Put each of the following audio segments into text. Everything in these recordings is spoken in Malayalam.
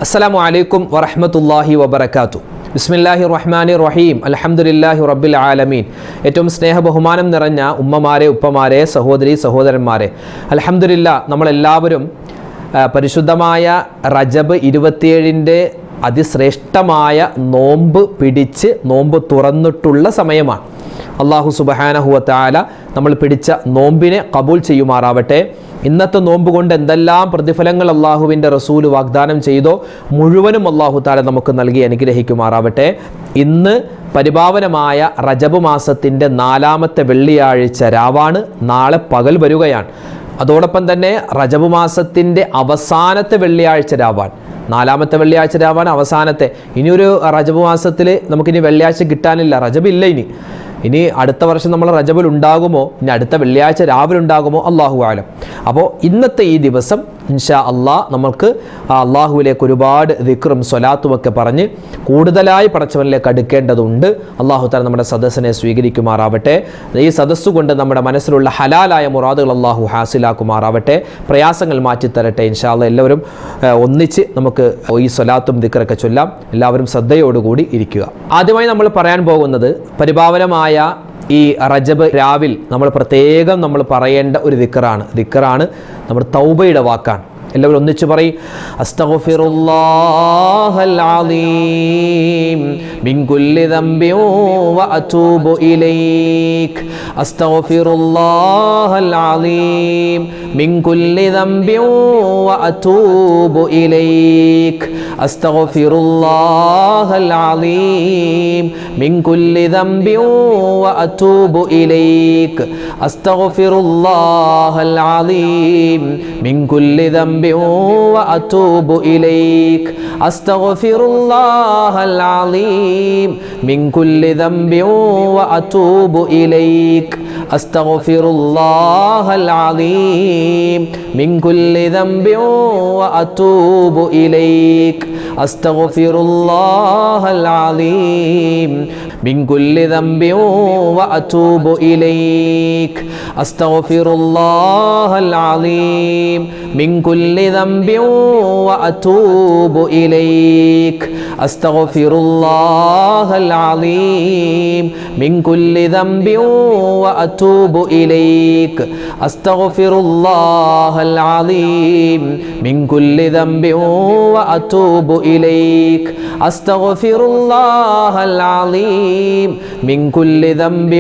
അസ്സലാമു അലൈക്കും വറഹ്മത്തുള്ളാഹി വബറകാതുഹു. ബിസ്മില്ലാഹിർ റഹ്മാനിർ റഹീം. അൽഹംദുലില്ലാഹി റബ്ബിൽ ആലമീൻ. ഏറ്റവും സ്നേഹ ബഹുമാനം നിറഞ്ഞ ഉമ്മമാരെ, ഉപ്പമാരെ, സഹോദരി സഹോദരന്മാരെ, അൽഹംദുലില്ലാ നമ്മളെല്ലാവരും പരിശുദ്ധമായ റജബ് 27-ൻ്റെ അതിശ്രേഷ്ഠമായ നോമ്പ് പിടിച്ച് നോമ്പ് തുറന്നിട്ടുള്ള സമയമാണ്. അല്ലാഹു സുബ്ഹാനഹു വ തആല നമ്മൾ പിടിച്ച നോമ്പിനെ ഖബൂൽ ചെയ്യുമാറാവട്ടെ. ഇന്നത്തെ നോമ്പ് കൊണ്ട് എന്തെല്ലാം പ്രതിഫലങ്ങൾ അള്ളാഹുവിൻ്റെ റസൂൽ വാഗ്ദാനം ചെയ്തോ മുഴുവനും അള്ളാഹു തആല നമുക്ക് നൽകി അനുഗ്രഹിക്കുമാറാവട്ടെ. ഇന്ന് പരിപാവനമായ റജബ് മാസത്തിൻ്റെ 4-ാമത്തെ വെള്ളിയാഴ്ച രാവാണ്. നാളെ പകൽ വരികയാണ്. അതോടൊപ്പം തന്നെ റജബ് മാസത്തിൻ്റെ അവസാനത്തെ വെള്ളിയാഴ്ച രാവാൻ, 4-ാമത്തെ വെള്ളിയാഴ്ച രാവാൻ അവസാനത്തെ. ഇനിയൊരു റജബ് മാസത്തിൽ നമുക്കിനി വെള്ളിയാഴ്ച കിട്ടാനില്ല, റജബ് ഇല്ല. ഇനി അടുത്ത വർഷം നമ്മൾ റജബിൽ ഉണ്ടാകുമോ, ഇനി അടുത്ത വെള്ളിയാഴ്ച രാവിലെ ഉണ്ടാകുമോ, അള്ളാഹു ആലം. അപ്പോൾ ഇന്നത്തെ ഈ ദിവസം ഇൻഷാ അള്ളാഹ് നമുക്ക് അള്ളാഹുവിലേക്ക് ഒരുപാട് ദിക്റും സ്വലാത്തുമൊക്കെ പറഞ്ഞ് കൂടുതലായി പടച്ചവനിലേക്ക് അടുക്കേണ്ടതുണ്ട്. അള്ളാഹു തആല നമ്മുടെ സദസ്സിനെ സ്വീകരിക്കുമാറാവട്ടെ. ഈ സദസ്സു കൊണ്ട് നമ്മുടെ മനസ്സിലുള്ള ഹലാലായ മുറാദുകൾ അള്ളാഹു ഹാസിലാക്കുമാറാവട്ടെ. പ്രയാസങ്ങൾ മാറ്റിത്തരട്ടെ ഇൻഷാ അള്ളാഹ്. എല്ലാവരും ഒന്നിച്ച് നമുക്ക് ഈ സ്വലാത്തും ദിക്റൊക്കെ ചൊല്ലാം. എല്ലാവരും ശ്രദ്ധയോടുകൂടി ഇരിക്കുക. ആദ്യമായി നമ്മൾ പറയാൻ പോകുന്നത് പരിപാവനമായ ഈ റജബ് രാവിൽ നമ്മൾ പ്രത്യേകം നമ്മൾ പറയേണ്ട ഒരു ദിക്റാണ് നമ്മുടെ തൗബയുടെ വാക്കാണ്. എല്ലാവരും ഒന്നിച്ച് പറയും, അസ്തഗ്ഫിറുല്ലാഹൽ അലീം മിൻ കുല്ലി ദംബിൻ വഅതൂബു ഇലൈക്. അസ്തഗ്ഫിറുല്ലാഹൽ അലീം മിൻ കുല്ലി ദംബിൻ വഅതൂബു ഇലൈക്. അസ്തഗ്ഫിറുല്ലാഹൽ അലീം മിൻ കുല്ലി ദംബിൻ വഅതൂബു ഇലൈക്. അസ്തഗ്ഫിറുല്ലാഹൽ അലീം മിൻ കുല്ലി ദംബിൻ وأتوب إليك. أستغفر الله العظيم من كل ذنب وأتوب إليك. أستغفر الله العظيم من كل ذنب وأتوب إليك. أستغفر الله العظيم من كل ذنب وأتوب إليك. أستغفر الله العظيم من كل ذنب وأتوب إليك. أستغفر الله العظيم من كل ذنب وأتوب إليك. أستغفر الله العظيم من كل ذنب وأتوب إليك. أستغفر الله العظيم من كل ذنب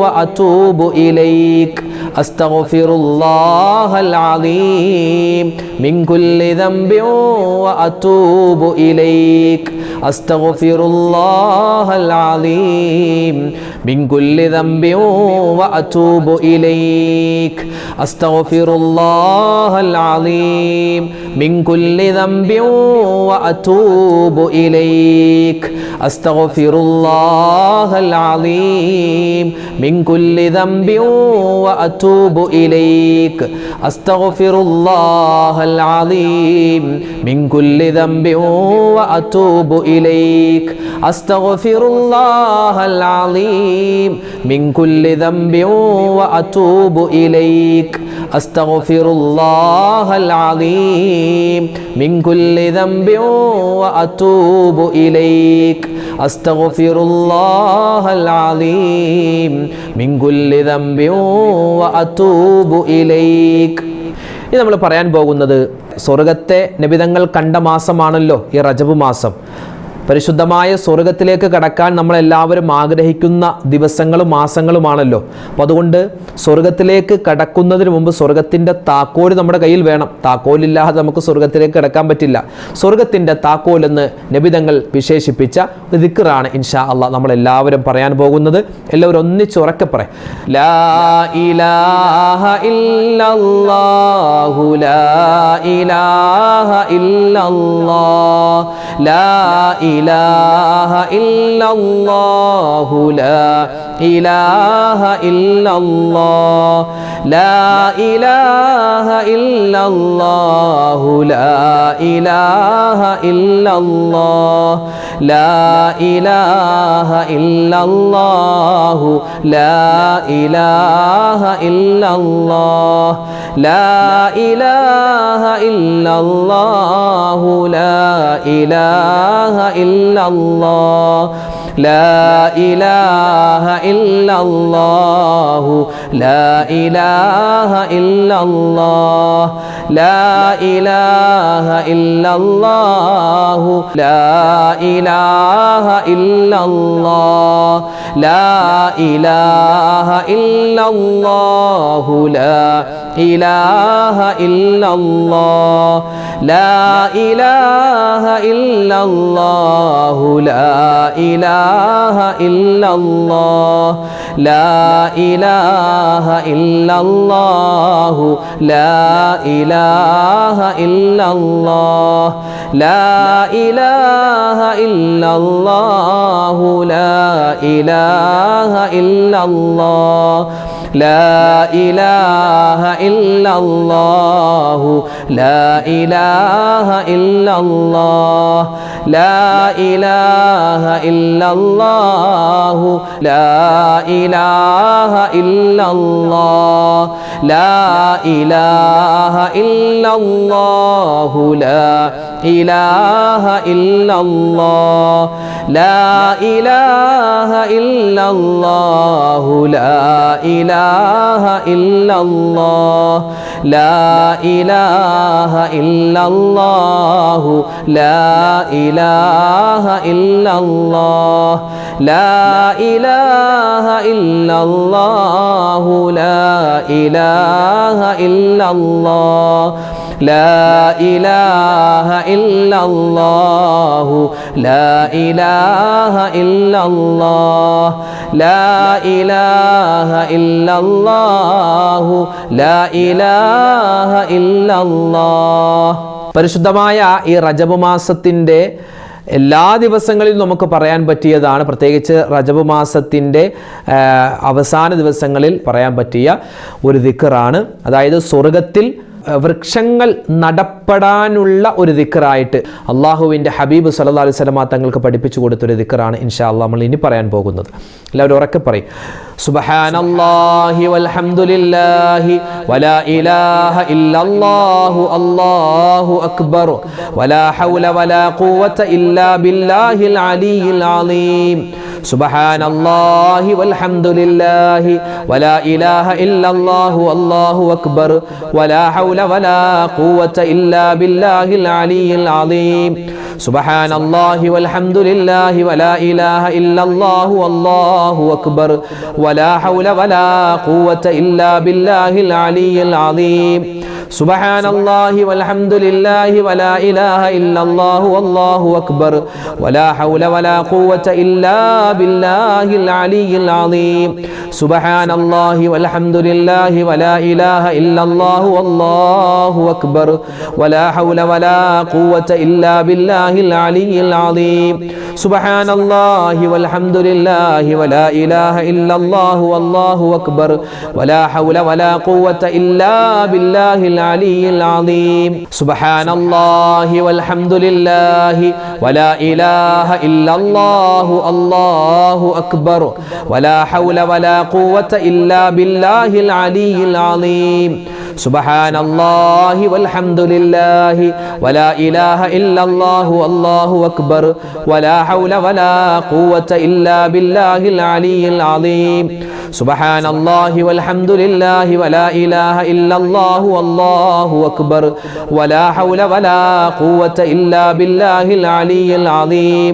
وأتوب إليك. أستغفر الله العظيم من كل ذنب وأتوب إليك. أستغفر الله العظيم من كل ذنب وأتوب إليك. أستغفر الله العظيم من كل ذنب وأتوب إليك. أستغفر الله العظيم من كل ذنب وأتوب إليك. أستغفر الله العظيم من كل ذنب وأتوب إليك. أستغفر الله العظيم من كل ذنب وأتوب إليك. أستغفر الله العظيم من كل ذنب وأتوب إليك. أستغفر الله العظيم من كل ذنب وأتوب إليك. ഇനി നമ്മൾ പറയാൻ പോകുന്നത് സ്വർഗത്തെ നബിതങ്ങൾ കണ്ട മാസമാണല്ലോ ഈ റജബ് മാസം. പരിശുദ്ധമായ സ്വർഗത്തിലേക്ക് കടക്കാൻ നമ്മളെല്ലാവരും ആഗ്രഹിക്കുന്ന ദിവസങ്ങളും മാസങ്ങളുമാണല്ലോ. അപ്പോൾ അതുകൊണ്ട് സ്വർഗത്തിലേക്ക് കടക്കുന്നതിന് മുമ്പ് സ്വർഗത്തിൻ്റെ താക്കോൽ നമ്മുടെ കയ്യിൽ വേണം. താക്കോലില്ലാതെ നമുക്ക് സ്വർഗത്തിലേക്ക് കടക്കാൻ പറ്റില്ല. സ്വർഗത്തിൻ്റെ താക്കോൽ എന്ന് നബിതങ്ങൾ വിശേഷിപ്പിച്ച ദിക്റാണ് ഇൻഷാ അള്ളാഹ് നമ്മളെല്ലാവരും പറയാൻ പോകുന്നത്. എല്ലാവരും ഒന്നിച്ച് ഉറക്കെ പറയാം, ലാ ഇലാഹ ഇല്ലല്ലാഹു ലാ ഇലാഹ ഇല്ലല്ലാഹ് ലാ ഇലാഹ ഇല്ലല്ലാഹു ലാ ഇലാഹ ഇല്ലല്ലാഹ് ലാ ഇലാഹ ഇല്ലല്ലാഹു ലാ ഇലാഹ ഇല്ലല്ലാഹ് ലാ ഇലാഹ ഇല്ലല്ലാഹു ലാ ഇലാഹ ഇല്ലല്ലാഹ് ലാ ഇലാഹ ഇല്ലല്ലാഹു ലാ ഇലാഹ ഇല്ലല്ലാഹ് ലാ ഇലാഹ ഇല്ലല്ലാഹു ലാ ഇലാഹ ഇല്ലല്ലാഹ് ലാ ഇലാഹ ഇല്ലല്ലാഹു ലാ ഇലാഹ ഇല്ലല്ലാഹ് ലാ ഇലാഹ ഇല്ലല്ലാഹു ലാ ഇലാഹ ഇല്ലല്ലാഹ് ലാ ഇലാഹ ഇല്ലല്ലാഹു ലാ ഇലാഹ ഇല്ലല്ലാഹ് ലാ ഇലാഹ ഇല്ലല്ലാഹു ലാ ഇലാഹ ഇല്ലല്ലാഹ് ലാ ഇലാഹ ഇല്ലല്ലാഹു ലാ ഇലാഹ ഇല്ലല്ലാഹ് ലാ ഇലാഹ ഇല്ലല്ലാഹു ലാ ഇലാഹ ഇല്ലല്ലാഹ് ലാ ഇലാഹ ഇല്ലല്ലാഹു ലാ ഇലാഹ ഇല്ലല്ലാഹ് ലാ ഇലാഹ ഇല്ലല്ലാഹു ലാ ഇലാഹ ഇല്ലല്ലാഹ് ലാ ഇലാഹ ഇല്ലല്ലാഹു ലാ ഇലാഹ ഇല്ലല്ലാഹ് ലാ ഇലാഹ ഇല്ലല്ലാഹു ലാ ഇലാഹ ഇല്ലല്ലാഹ് ലാ ഇലാഹ ഇല്ലല്ലാഹു ലാ ഇലാഹ ഇല്ലല്ലാഹ് ലാ ഇലാഹ ഇല്ലല്ലാഹു ലാ ഇലാഹ ഇല്ലല്ലാഹ് ലാ ഇലാഹ ഇല്ലല്ലാഹു ലാ ഇലാഹ ഇല്ലല്ലാഹ്. പരിശുദ്ധമായ ഈ റജബ് മാസത്തിൻ്റെ എല്ലാ ദിവസങ്ങളിലും നമുക്ക് പറയാൻ പറ്റിയതാണ്. പ്രത്യേകിച്ച് റജബ് മാസത്തിൻ്റെ അവസാന ദിവസങ്ങളിൽ പറയാൻ പറ്റിയ ഒരു ദിക്റാണ്. അതായത് സ്വർഗത്തിൽ വൃക്ഷങ്ങൾ നടപ്പെടാനുള്ള ഒരു ദിക്റായിട്ട് അള്ളാഹുവിൻ്റെ ഹബീബ് സല്ലല്ലാഹു അലൈഹി വസല്ലം തങ്ങൾക്ക് പഠിപ്പിച്ചു കൊടുത്തൊരു ദിക്റാണ് ഇൻഷാ അല്ലാഹ് നമ്മൾ ഇനി പറയാൻ പോകുന്നത്. എല്ലാവരും ഉറക്കെ പറയും. സുബ്ഹാനല്ലാഹി വൽഹംദുലില്ലാഹി വലാ ഇലാഹ ഇല്ലല്ലാഹു അല്ലാഹു അക്ബർ വലാ ഹൗല വലാ ഖുവത ഇല്ലാ ബില്ലാഹിൽ അലിയിൽ അലീം. സുബ്ഹാനല്ലാഹി വൽഹംദുലില്ലാഹി വലാ ഇലാഹ ഇല്ലല്ലാഹു അല്ലാഹു അക്ബർ വലാ ഹൗല വലാ ഖുവത ഇല്ലാ ബില്ലാഹിൽ അലിയിൽ അലീം. സുബ്ഹാനല്ലാഹി വൽഹംദുലില്ലാഹി വലാ ഇലാഹ ഇല്ലല്ലാഹു അല്ലാഹു അക്ബർ വലാ ഹൗല വലാ ഖുവത ഇല്ലാ ബില്ലാഹിൽ അലിയിൽ അലീം. സുബ്ഹാനല്ലാഹി വൽഹംദുലില്ലാഹി വലാ ഇലാഹ ഇല്ലല്ലാഹു അല്ലാഹു അക്ബർ വലാ ഹൗല വലാ ഖുവത ഇല്ലാ ബില്ലാഹിൽ അലിയിൽ അലീം. സുബ്ഹാനല്ലാഹി വൽഹംദുലില്ലാഹി വലാ ഇലാഹ ഇല്ലല്ലാഹു അല്ലാഹു അക്ബർ വലാ ഹൗല വലാ ഖുവത ഇല്ലാ ബില്ലാഹിൽ അലിയിൽ അലീം. സുബ്ഹാനല്ലാഹി വൽഹംദുലില്ലാഹി വലാ ഇലാഹ ഇല്ലല്ലാഹു അല്ലാഹു അക്ബർ വലാ ഹൗല വലാ ഖുവത ഇല്ലാ ബില്ലാഹിൽ അലിയിൽ അലീം. സുബ്ഹാനല്ലാഹി വൽഹംദുലില്ലാഹി വലാ ഇലാഹ ഇല്ലല്ലാഹു അല്ലാഹു അക്ബർ വലാ ഹൗല വലാ ഖുവത ഇല്ലാ ബില്ലാഹിൽ അലിയിൽ അലീം. സുബ്ഹാനല്ലാഹി വൽഹംദുലില്ലാഹി വലാ ഇലാഹ ഇല്ലല്ലാഹു അല്ലാഹു അക്ബർ വലാ ഹൗല വലാ ഖുവത ഇല്ലാ ബില്ലാഹിൽ അലിയിൽ അലീം. സുബ്ഹാനല്ലാഹി വൽഹംദുലില്ലാഹി വലാ ഇലാഹ ഇല്ലല്ലാഹു അല്ലാഹു അക്ബർ വലാ ഹൗല വലാ ഖുവത ഇല്ലാ ബില്ലാഹിൽ അലിയിൽ അലീം.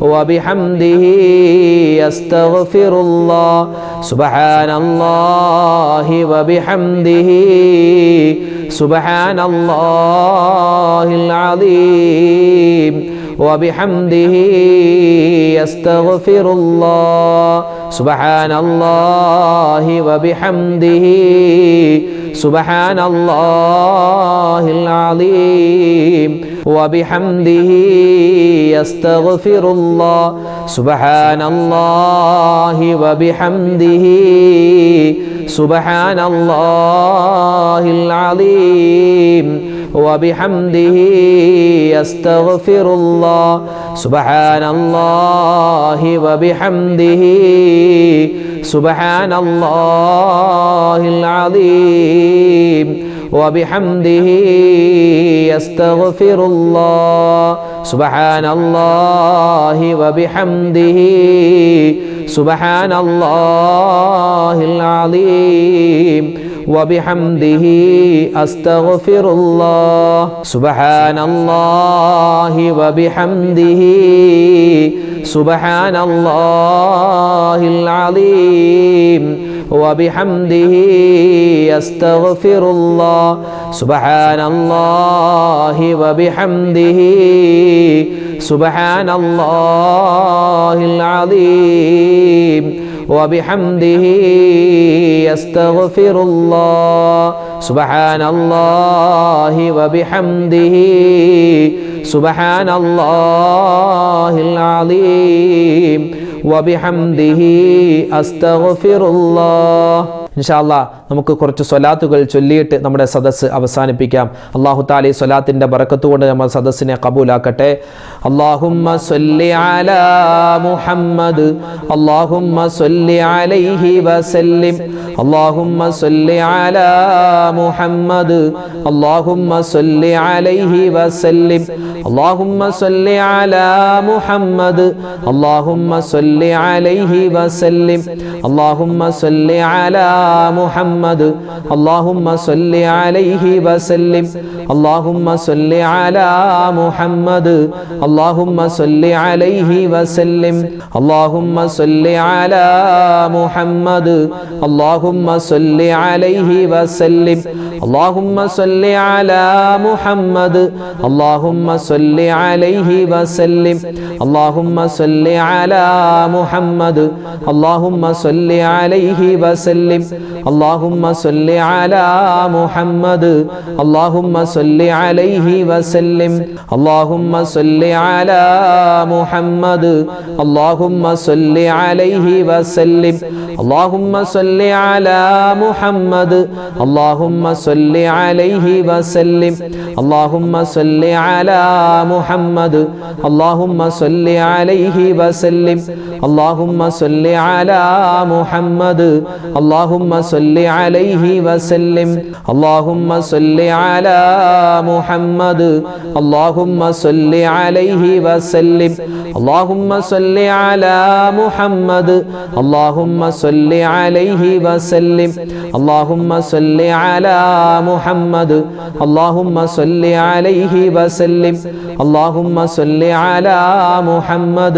وبحمده أستغفر الله سبحان الله وبحمده سبحان الله العظيم وبحمده أستغفر الله سبحان الله وبحمده سبحان الله العظيم وبحمده أستغفر الله سبحان الله وبحمده سبحان الله العظيم وبحمده أستغفر الله سبحان الله وبحمده سبحان الله العظيم وبحمده أستغفر الله سبحان الله وبحمده سبحان الله العظيم وبحمده أستغفر الله سبحان الله وبحمده سبحان الله العظيم وبحمده أستغفر الله سبحان الله وبحمده سبحان الله العظيم وبحمده أستغفر الله سبحان الله وبحمده سبحان الله العظيم وبحمده أستغفر الله ഇൻഷാല്ലാ നമുക്ക് കുറച്ച് സ്വലാത്തുകൾ ചൊല്ലിയിട്ട് നമ്മുടെ സദസ്സ് അവസാനിപ്പിക്കാം. അല്ലാഹു തആല ഈ സ്വലാത്തിന്റെ ബറക്കത്ത് കൊണ്ട് നമ്മുടെ സദസ്സിനെ ഖബൂലാക്കട്ടെ. അല്ലാഹുമ്മ സ്വല്ലി അലാ മുഹമ്മദ് അല്ലാഹുമ്മ സ്വല്ലി അലൈഹി വസല്ലിം അല്ലാഹുമ്മ സ്വല്ലി അലാ മുഹമ്മദ് അല്ലാഹുമ്മ സ്വല്ലി അലൈഹി വസല്ലിം അല്ലാഹുമ്മ സ്വല്ലി അലാ മുഹമ്മദ് അല്ലാഹുമ്മ സ്വല്ലി അലൈഹി വസല്ലിം അല്ലാഹുമ്മ സ്വല്ലി അലാ محمد اللهم صل عليه وسلم اللهم صل على محمد اللهم صل عليه وسلم اللهم صل على محمد اللهم صل عليه وسلم اللهم صل على محمد اللهم صل عليه وسلم اللهم صل على محمد اللهم صل عليه وسلم اللهم صل على محمد اللهم صل عليه وسلم اللهم صل على محمد اللهم صل عليه وسلم اللهم صل على محمد اللهم صل عليه وسلم اللهم صل على محمد اللهم صل عليه وسلم اللهم صل على محمد اللهم صل عليه وسلم اللهم صل على محمد اللهم صل عليه وسلم اللهم صل على محمد اللهم صل عليه وسلم اللهم صل على محمد اللهم صل عليه وسلم اللهم صل على محمد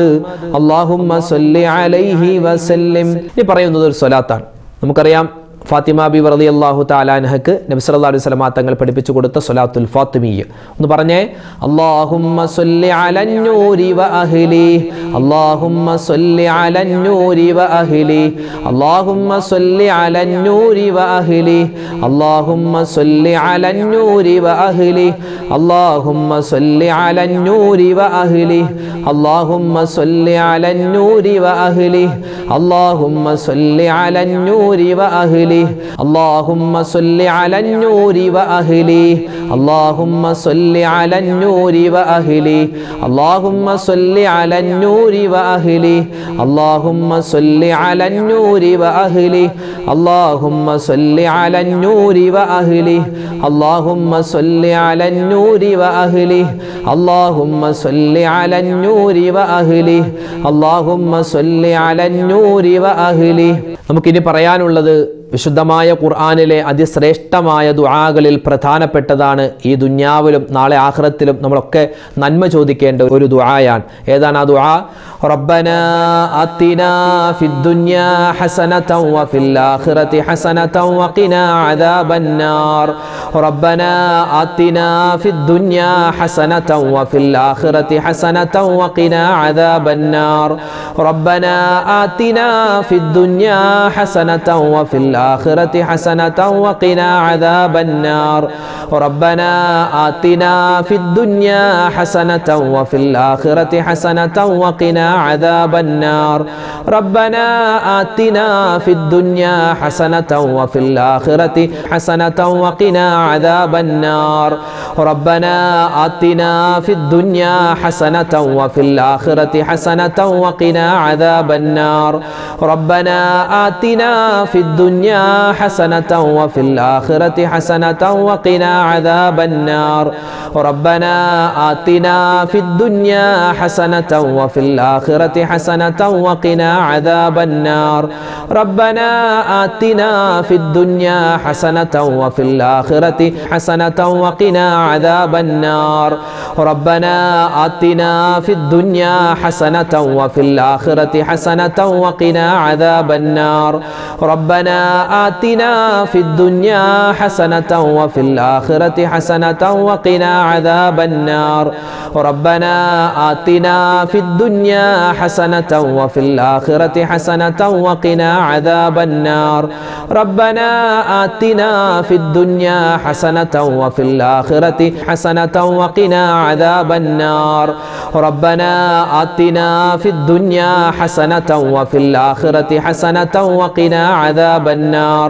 اللهم صل عليه وسلم. ഈ പറയുന്നത് ഒരു സ്വലാത്താണ്. നമുക്കറിയാം ഫാത്തിമ ബീവി റളിയല്ലാഹു തആല അൻഹക്ക് നബി സല്ലല്ലാഹു അലൈഹി വസല്ലം തങ്ങൾ പഠിപ്പിച്ചു കൊടുത്ത സ്വലാത്തുൽ ഫാത്തിമിയ്യ ഒന്ന് പറഞ്ഞേ. അല്ലാഹുമ്മ സ്വല്ലി അലൻ നൂരി വ അഹ്ലി അല്ലാഹുമ്മ സ്വല്ലി അലൻ നൂരി വ അഹ്ലി അല്ലാഹുമ്മ സ്വല്ലി അലൻ നൂരി വ അഹ്ലി അല്ലാഹുമ്മ സ്വല്ലി അലൻ നൂരി വ അഹ്ലി അല്ലാഹുമ്മ സ്വല്ലി അലൻ നൂരി വ അഹ്ലി അല്ലാഹുമ്മ സ്വല്ലി അലൻ നൂരി വ അഹ്ലി അല്ലാഹുമ്മ സ്വല്ലി അലൻ നൂരി വ അഹ്ലി اللهم صل على النور وأهله اللهم صل على النور وأهله اللهم صل على النور وأهله اللهم صل على النور وأهله اللهم صل على النور وأهله اللهم صل على النور وأهله اللهم صل على النور وأهله اللهم صل على النور وأهله. നമുക്കിനി പറയാനുള്ളത് വിശുദ്ധമായ ഖുർആനിലെ അതിശ്രേഷ്ഠമായ ദുആകളിൽ പ്രധാനപ്പെട്ടതാണ് ഈ ദുനിയാവിലും നാളെ ആഖിറത്തിലും നമ്മളൊക്കെ നന്മ ചോദിക്കേണ്ട ഒരു ദുആയാണ്. ഏതാണ് ആ ദുആ? റബ്ബനാ ആതിനാ ഫിദ്ദുനിയാ ഹസനതൻ വഫിൽ ആഖിറതി ഹസനതൻ വഖിനാ അദാബന്നാർ. റബ്ബനാ ആതിനാ ഫിദ്ദുനിയാ ഹസനതൻ വഫിൽ ആഖിറതി ഹസനതൻ വഖിനാ അദാബന്നാർ. റബ്ബനാ ആതിനാ ഫിദ്ദുനിയാ ഹസനതൻ വഫിൽ الآخرة حسنة وقنا عذاب النار. ربنا آتنا في الدنيا حسنة وفي الآخرة حسنة وقنا عذاب النار. ربنا آتنا في الدنيا حسنة وفي الآخرة حسنة وقنا عذاب النار. ربنا آتنا في الدنيا حسنة وفي الآخرة حسنة وقنا عذاب النار. ربنا آتنا في الدنيا حسنة وفي الآخرة حسنة وقنا عذاب النار. ربنا آتنا في الدنيا حسنة وفي الآخرة حسنة وقنا عذاب النار. ربنا آتنا في الدنيا حسنة وفي الآخرة حسنة وقنا عذاب النار. ربنا آتنا في الدنيا حسنة وفي الآخرة حسنة وقنا عذاب النار. ربنا آتنا في الدنيا حسنة وفي الآخرة حسنة وقنا عذاب النار. ربنا آتنا في الدنيا حسنة وفي الآخرة حسنة وقنا عذاب النار. ربنا آتنا في الدنيا حسنة وفي الآخرة حسنة وقنا عذاب النار. ربنا آتنا في الدنيا حسنة وفي الآخرة حسنة وقنا عذاب النار.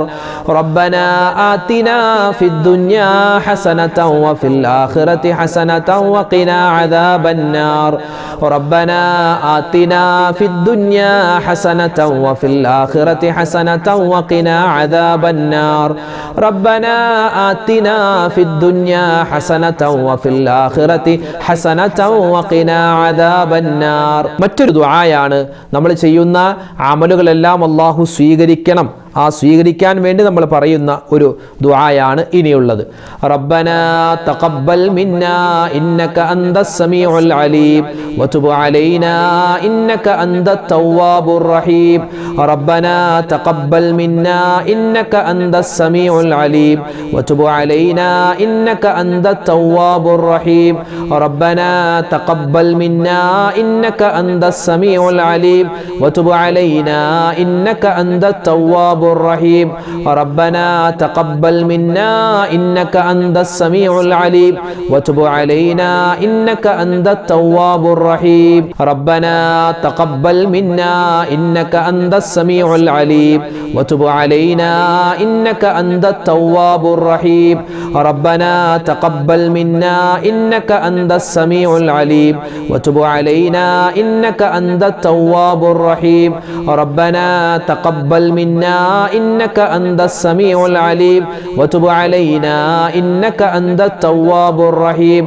ربنا آتنا في الدنيا حسنة وفي الآخرة حسنة وقنا عذاب النار. ربنا آتنا في الدنيا حسنة وفي الآخرة حسنة وقنا عذاب النار. ربنا آتنا في الدنيا حسنة وفي الآخرة حسنة وقنا عذاب النار. മറ്റൊരു ദുആയാണ് നമ്മൾ ചെയ്യുന്ന അമലുകളെല്ലാം അല്ലാഹു സ്വീകരിക്കണം. ആ സ്വീകരിക്കാൻ വേണ്ടി നമ്മൾ പറയുന്ന ഒരു ദുആയാണ് ഇനിയുള്ളത്. റബ്ബനാ തഖബ്ബൽ മിന്നാ ഇന്നക അന്തസ് സമീഉൽ അലീം വതുബ് അലൈനാ ഇന്നക അന്തത് തവ്വാബുർ റഹീം. റബ്ബനാ തഖബ്ബൽ മിന്നാ ഇന്നക അന്തസ് സമീഉൽ അലീം വതുബ് അലൈനാ ഇന്നക അന്തത് തവ്വാബുർ റഹീം. റബ്ബനാ തഖബ്ബൽ മിന്നാ ഇന്നക അന്തസ് സമീഉൽ അലീം വതുബ് അലൈനാ ഇന്നക അന്തത് തവ്വാബുർ الرحيم. ربنا تقبل منا إنك أنت السميع العليم وتب علينا إنك أنت التواب الرحيم. ربنا تقبل منا إنك أنت السميع العليم وتب علينا إنك أنت التواب الرحيم. ربنا تقبل منا إنك أنت السميع العليم وتب علينا إنك أنت التواب الرحيم. ربنا تقبل منا إنك أنت السميع العليم وتب علينا إنك أنت التواب الرحيم.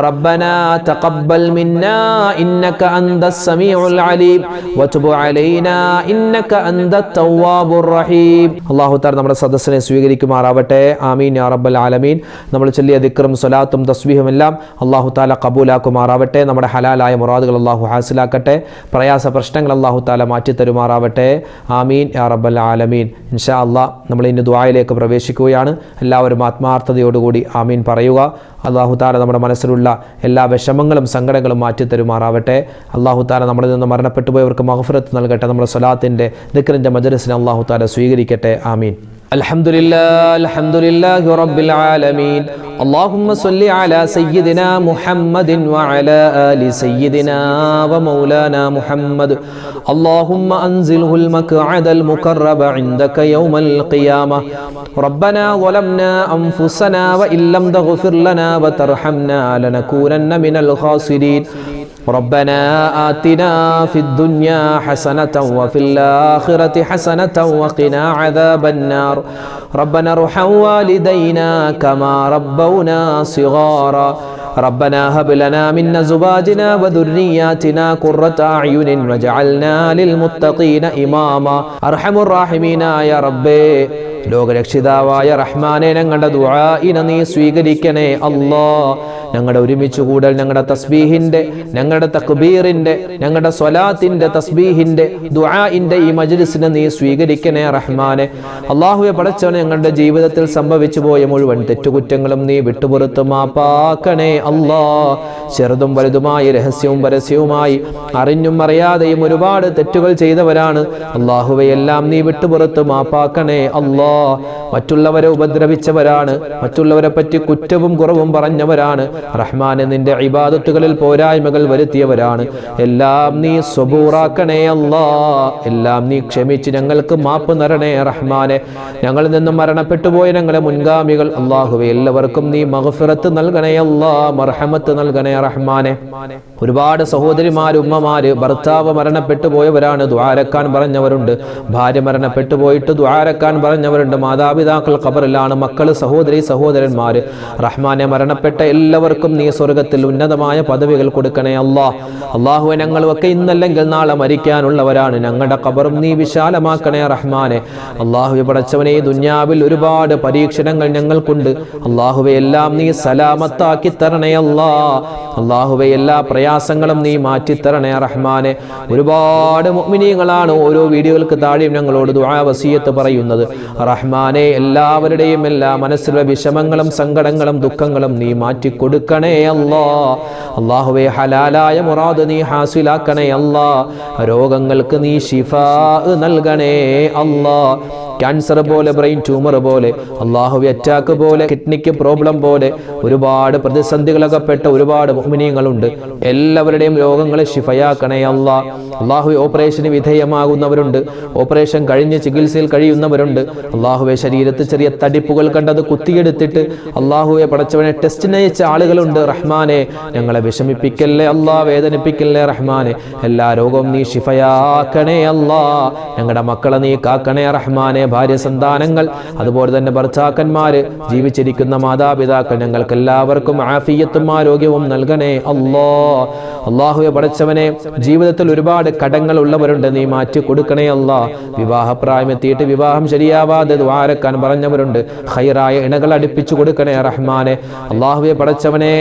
ربنا تقبل منا إنك أنت السميع العليم وتب علينا إنك أنت التواب الرحيم. അല്ലാഹു തആല നമ്മുടെ സദസ്സിനെ സ്വീകരിക്കുമാറാവട്ടെ. ആമീൻ യാ റബ്ബൽ ആലമീൻ. നമ്മൾ ചൊല്ലിയ ദിക്റും സ്വലാത്തും തസ്ബീഹും എല്ലാം അല്ലാഹു തആല കബൂലാക്കുമാറാവട്ടെ. നമ്മുടെ ഹലാലായ മുറാദുകൾ അല്ലാഹു ഹാസിലാക്കട്ടെ. പ്രയാസ പ്രശ്നങ്ങൾ അല്ലാഹു തആല മാറ്റി തരുമാറാവട്ടെ. ആമീൻ യാ റബ്ബൽ ആലമീൻ. ഇൻഷാ അല്ലാഹ് നമ്മൾ ഇന്ന് ദുആയിലേക്ക് പ്രവേശിക്കുകയാണ്. എല്ലാവരും ആത്മാർത്ഥതയോടുകൂടി ആമീൻ പറയുക. അല്ലാഹു തആല നമ്മുടെ മനസ്സിലുള്ള എല്ലാ വിഷമങ്ങളും സങ്കടങ്ങളും മാറ്റി തരുമാറാവട്ടെ. അല്ലാഹു തആല നമ്മളിൽ നിന്ന് മരണപ്പെട്ടു പോയവർക്ക് മഗ്ഫിറത്ത് നൽകട്ടെ. നമ്മുടെ സ്വലാത്തിൻ്റെ ദിക്റിൻ്റെ മജ്ലിസിനെ അല്ലാഹു തആല സ്വീകരിക്കട്ടെ. ആമീൻ. അൽഹംദുലില്ലാഹി റബ്ബിൽ ആലമീൻ. اللهم صل على سيدنا محمد وعلى آل سيدنا ومولانا محمد. اللهم أنزله المقعد المقرب عندك يوم القيامة. ربنا ظلمنا أنفسنا وإن لم تغفر لنا وترحمنا لنكونن من الخاسرين. ربنا آتنا في الدنيا حسنة وفي الآخرة حسنة وقنا عذاب النار. ربنا ارحم والدينا كما ربونا صغارا. റബ്ബനാ ഹബ് ലനാ മിൻ അസ്വാജിനാ വദുർരിയാതിനാ ഖുർറത അയുനിൻ വജഅൽനാ ലിൽ മുത്തഖീന ഇമാമ. അർഹമുർ റഹീമീനായ റബ്ബേ, ലോകരക്ഷിതാവായ റഹ്മാനെ, ഞങ്ങളുടെ ദുആഇനെ നീ സ്വീകരിക്കണേ അല്ലാ. ഞങ്ങളുടെ ഒരുമിച്ച് കൂടൽ, ഞങ്ങളുടെ തസ്ബീഹിന്റെ, ഞങ്ങളുടെ തക്ബീറിന്റെ, ഞങ്ങളുടെ സ്വലാത്തിന്റെ, തസ്ബീഹിന്റെ, ദുആഇന്റെ ഈ മജ്ലിസിനെ നീ സ്വീകരിക്കണേ റഹ്മാനെ. അല്ലാഹുവേ പടച്ചവനെ, ഞങ്ങളുടെ ജീവിതത്തിൽ സംഭവിച്ചു പോയ മുഴുവൻ തെറ്റുകുറ്റങ്ങളും നീ വിട്ടുപുറത്ത് മാപ്പാക്കണേ അല്ലാ. ചെറുതും വലുതുമായി, രഹസ്യവും പരസ്യവുമായി, അറിഞ്ഞും അറിയാതെയും ഒരുപാട് തെറ്റുകൾ ചെയ്തവരാണ് അല്ലാഹുവേ. എല്ലാം നീ വിട്ടുപുറത്ത് മാപ്പാക്കണേ അല്ലാ. മറ്റുള്ളവരെ ഉപദ്രവിച്ചവരാണ്, മറ്റുള്ളവരെ പറ്റി കുറ്റവും കുറവും പറഞ്ഞവരാണ് റഹ്മാനെ. നിന്റെ ഇബാദത്തുകളിൽ പോരായ്മകൾ വരുത്തിയവരാണ്. എല്ലാം നീ സബൂറാക്കണേ അല്ലാ. എല്ലാം നീ ക്ഷമിച്ച് ഞങ്ങൾക്ക് മാപ്പ് തരണേ റഹ്മാനെ. ഞങ്ങളിൽ നിന്നും മരണപ്പെട്ടു പോയ ഞങ്ങളെ മുൻഗാമികൾ അല്ലാഹുവേ, എല്ലാവർക്കും നീ മഗ്ഫിറത്ത് നൽകണേ അല്ലാ, മർഹമത്ത് നൽകണേ റഹ്മാനെ. ഒരുപാട് സഹോദരിമാര്, ഉമ്മമാര്, ഭർത്താവ് മരണപ്പെട്ടു പോയവരാണ്, ദുആരക്കാൻ പറഞ്ഞവരുണ്ട്. ഭാര്യ മരണപ്പെട്ടു പോയിട്ട് ദുആരക്കാൻ പറഞ്ഞവരുണ്ട്. മാതാപിതാക്കൾ ഖബറിലാണ്, മക്കള്, സഹോദരി സഹോദരന്മാര് റഹ്മാനെ, മരണപ്പെട്ട എല്ലാവർക്കും നീ സ്വർഗത്തിൽ ഉന്നതമായ പദവികൾ കൊടുക്കണേ അല്ലാ. അല്ലാഹുവേ, ഞങ്ങളൊക്കെ ഇന്നല്ലെങ്കിൽ നാളെ മരിക്കാനുള്ളവരാണ്. ഞങ്ങളുടെ ഖബറും നീ വിശാലമാക്കണേ റഹ്മാനെ. അല്ലാഹുവേ പടച്ചവനെ, ദുനിയാവിൽ ഒരുപാട് പരീക്ഷണങ്ങൾ ഞങ്ങൾക്കുണ്ട് അല്ലാഹുവേ. എല്ലാം നീ സലാമത്താക്കി തരണേ അല്ലാ. അല്ലാഹുവേ, എല്ലാ പ്രയാസങ്ങളും നീ മാറ്റിത്തരണേ റഹ്മാനെ. ഒരുപാട് മുഅ്മിനീങ്ങളാണ് ഓരോ വീഡിയോകൾക്ക് താഴെയും ഞങ്ങളോട് ദുആ വസിയത്ത് പറയുന്നത് റഹ്മാനെ. എല്ലാവരുടെയും എല്ലാ മനസ്സിലുള്ള വിഷമങ്ങളും സങ്കടങ്ങളും ദുഃഖങ്ങളും നീ മാറ്റി കൊടുക്കണേ അല്ലാ. അല്ലാഹുവേ, ഹലാലായ മുറാദ് നീ ഹാസിലാക്കണേ അല്ലാ. രോഗങ്ങൾക്ക് നീ ശിഫാ നൽകണേ അല്ലാ. ക്യാൻസർ പോലെ, ബ്രെയിൻ ട്യൂമർ പോലെ, അല്ലാഹുവേ അറ്റാക്ക് പോലെ, കിഡ്നിക്ക് പ്രോബ്ലം പോലെ ഒരുപാട് പ്രതിസന്ധികളകപ്പെട്ട ഒരുപാട് മുഅ്മിനീങ്ങളുണ്ട്. എല്ലാവരുടെയും രോഗങ്ങളെ ശിഫയാക്കണേ അല്ലാ. അല്ലാഹുവേ, ഓപ്പറേഷന് വിധേയമാകുന്നവരുണ്ട്, ഓപ്പറേഷൻ കഴിഞ്ഞ് ചികിത്സയിൽ കഴിയുന്നവരുണ്ട്. അല്ലാഹുവേ, ശരീരത്തിൽ ചെറിയ തടിപ്പുകൾ കണ്ടത് കുത്തിയെടുത്തിട്ട് അല്ലാഹുവേ പടച്ചവനെ ടെസ്റ്റിന് അയച്ച ആളുകളുണ്ട് റഹ്മാനെ. ഞങ്ങളെ വിഷമിപ്പിക്കല്ലേ അല്ലാ, വേദനിപ്പിക്കല്ലേ റഹ്മാനെ. എല്ലാ രോഗവും നീ ശിഫയാക്കണേ അല്ലാ. ഞങ്ങളുടെ മക്കളെ നീ കാക്കണേ റഹ്മാനെ. ഭാര്യ, സന്താനങ്ങൾ, അതുപോലെ തന്നെ ഭർത്താക്കന്മാര്, ജീവിച്ചിരിക്കുന്ന മാതാപിതാക്കൾ, ഞങ്ങൾക്ക് എല്ലാവർക്കും ആഫിയത്തും ആരോഗ്യവും നൽകണേ അല്ലാ. അല്ലാഹുവേ പടച്ചവനെ, ജീവിതത്തിൽ ഒരുപാട് കടങ്ങൾ ഉള്ളവരുണ്ട്, നീ മാറ്റി കൊടുക്കണേ അല്ലാ. വിവാഹപ്രായമെത്തിയിട്ട് വിവാഹം ശരിയാവാതെ ദ്വാരക്കാൻ പറഞ്ഞവരുണ്ട്, ഖൈറായ ഇണകൾ അടുപ്പിച്ചു കൊടുക്കണേ റഹ്മാനെ. അല്ലാഹുവേ പടച്ചവനെ,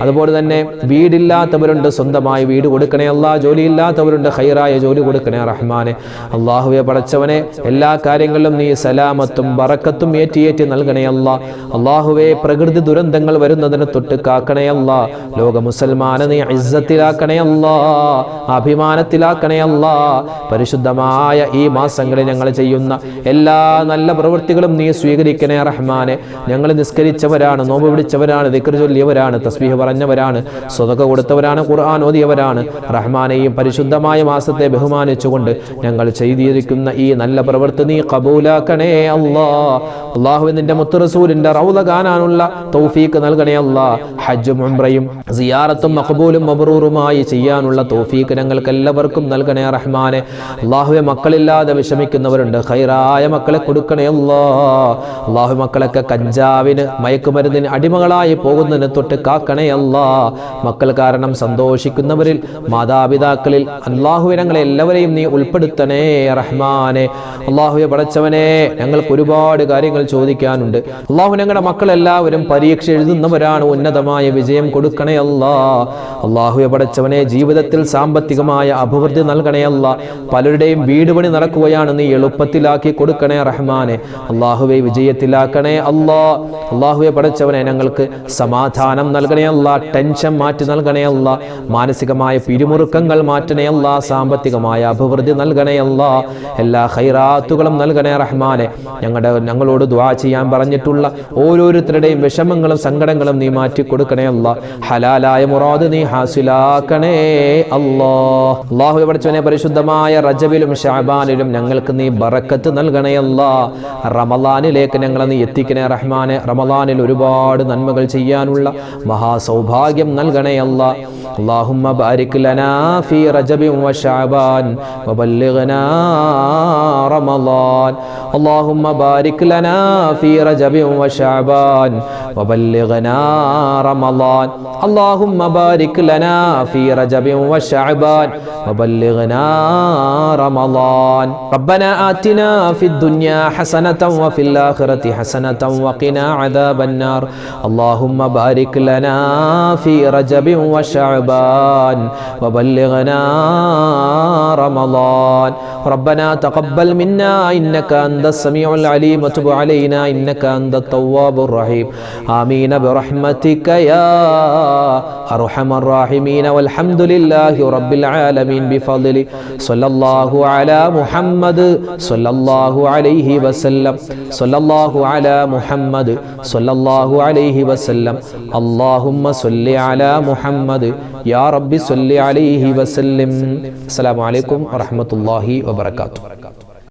അതുപോലെ തന്നെ വീടില്ലാത്തവരുണ്ട്, സ്വന്തമായി വീട് കൊടുക്കണേ അല്ലാ. ജോലിയില്ലാത്തവരുണ്ട്, ഖൈറായ ജോലി കൊടുക്കണേ റഹ്മാനെ. അല്ലാഹുവേ പടച്ചവനെ, എല്ലാ കാര്യങ്ങളിലും നീ സലാമത്തും ബറക്കത്തും ഏറ്റി നൽകണേ അല്ലാ. അല്ലാഹുവേ, പ്രകൃതി ദുരന്തങ്ങൾ വരുന്നതിന് തൊട്ട് കാക്കണേ അല്ലാ. ലോക മുസൽമാനെ നീ ഇസ്സത്തിലാക്കണേ അല്ലാ, അഭിമാനത്തിലാക്കണേ അല്ലാ. പരിശുദ്ധമായ ഈ മാസങ്ങളിൽ ഞങ്ങൾ ചെയ്യുന്ന എല്ലാ നല്ല പ്രവൃത്തികളും നീ സ്വീകരിക്കണേ റഹ്മാനെ. ഞങ്ങൾ നിസ്കരിച്ചവരാണ്, നോമ്പ് പിടിച്ചവരാണ്, ദിക്ർ ചൊല്ലിയവരാണ്, തസ്ബീഹ് പറഞ്ഞവരാണ്, സ്വതക കൊടുത്തവരാണ്, ഖുർആൻ ഓതിയവരാണ് റഹ്മാനെ. ഈ പരിശുദ്ധമായ മാസത്തെ ബഹുമാനിച്ചുകൊണ്ട് ഞങ്ങൾ ചെയ്തിരിക്കുന്ന ഈ നല്ല പ്രവൃത്തി നീ ഖബൂലാക്കണേ അല്ലാ. അല്ലാഹുവേ, നിന്റെ മുത്ത് റസൂലിന്റെ റൗള കാണാനുള്ള തൗഫീഖ് നൽകണേ അല്ലാ. ഹജ്ജും ഉംറയും സിയാറത്തും മഖബൂലും മബ്റൂറുമായി ചെയ്യാനുള്ള തൗഫീഖ് ഞങ്ങൾക്ക് എല്ലാവർക്കും നൽകണേ റഹ്മാനെ. അല്ലാഹുവേ, മക്കളില്ലാതെ വിഷമിക്കുന്നവരുണ്ട്, ഖൈറായ മക്കളെ കൊടുക്കണേ അല്ലാ. അല്ലാഹു, മക്കളൊക്കെ കഞ്ചാവിന്, മയക്കുമരുന്നിന് അടിമകളായി പോകുന്നതിന് തൊട്ട് കാക്കണേ അല്ലാ. മക്കൾ കാരണം സന്തോഷിക്കുന്നവരിൽ, മാതാപിതാക്കളിൽ അല്ലാഹുവേ ഞങ്ങളെ എല്ലാവരെയും നീ ഉൾപ്പെടുത്തണേ റഹ്മാനെ. അല്ലാഹുവേ പടച്ചവനെ, ഞങ്ങൾക്ക് ഒരുപാട് കാര്യങ്ങൾ ചോദിക്കാനുണ്ട് അല്ലാഹു. ഞങ്ങളുടെ മക്കളെല്ലാവരും പരീക്ഷ എഴുതുന്നവരാണ്, ഉന്നതമായ വിജയം കൊടുക്കണേ അല്ലാ. അല്ലാഹുവേ പടച്ചവനെ, ജീവിതത്തിൽ സാമ്പത്തികമായ അഭിവൃദ്ധി നൽകണേ അല്ലാ. പലരുടെയും വീട് പണി നടക്കുകയാണ്, നീ എളുപ്പത്തിലാക്കി കൊടുക്കണേ റഹ്മാനെ. അല്ലാഹുവേ, വിജയത്തിലാക്കണേ അല്ലാ. അല്ലാഹുവേ പടച്ചവനെ, ഞങ്ങൾക്ക് സമാധാനം നൽകണേ അല്ലാ, ടെൻഷൻ മാറ്റി നൽകണേ അല്ലാ, മാനസികമായ പിരിമുറുക്കങ്ങൾ മാറ്റണേ അല്ലാ, സാമ്പത്തികമായ അഭിവൃദ്ധി നൽകണേ അല്ലാ, എല്ലാ ഖൈറാത്തുകളും നൽകണേ റഹ്മാനെ. ഞങ്ങളോട് ദുആ ചെയ്യാൻ പറഞ്ഞിട്ടുള്ള ഓരോരുത്തരുടെയും വിഷമങ്ങളും സങ്കടങ്ങളും നീ മാറ്റി കൊടുക്കണേ അല്ലാ. ഹലാലായ മുറാദ് നീ ഹാസിലാക്കണേ അല്ലാ. അല്ലാഹുവേ പടച്ചവനെ, പരിശുദ്ധമായ റജബിലും ശഅബാനിലും ഞങ്ങൾക്ക് നീ ബറക്കത്ത് നൽകണേ അല്ലാ. റമളാനിലേക്ക് ഞങ്ങളെ നീ എത്തിക്കണേ റഹ്മാനെ. റമളാനിൽ ഒരുപാട് നന്മകൾ ചെയ്യാനുള്ള മഹാസൗഭാഗ്യം നൽകണേ അല്ലാ. اللهم بارك لنا في رجب وشعبان وبلغنا رمضان اللهم بارك لنا في رجب وشعبان وبلغنا رمضان اللهم بارك لنا في رجب وشعبان وبلغنا رمضان ربنا آتنا في الدنيا حسنة وفي الآخرة حسنة وقنا عذاب النار اللهم بارك لنا في رجب وشعبان وبلغنا رمضان ربنا تقبل منا إنك أنت السميع العليم وتب علينا إنك أنت التواب الرحيم آمين برحمتك يا أرحم الراحمين والحمد لله رب العالمين بفضله صلى الله على محمد صلى الله عليه وسلم صلى الله على محمد صلى الله عليه وسلم اللهم صل على محمد يا رب صل عليه وسلم السلام عليكم ورحمة الله وبركاته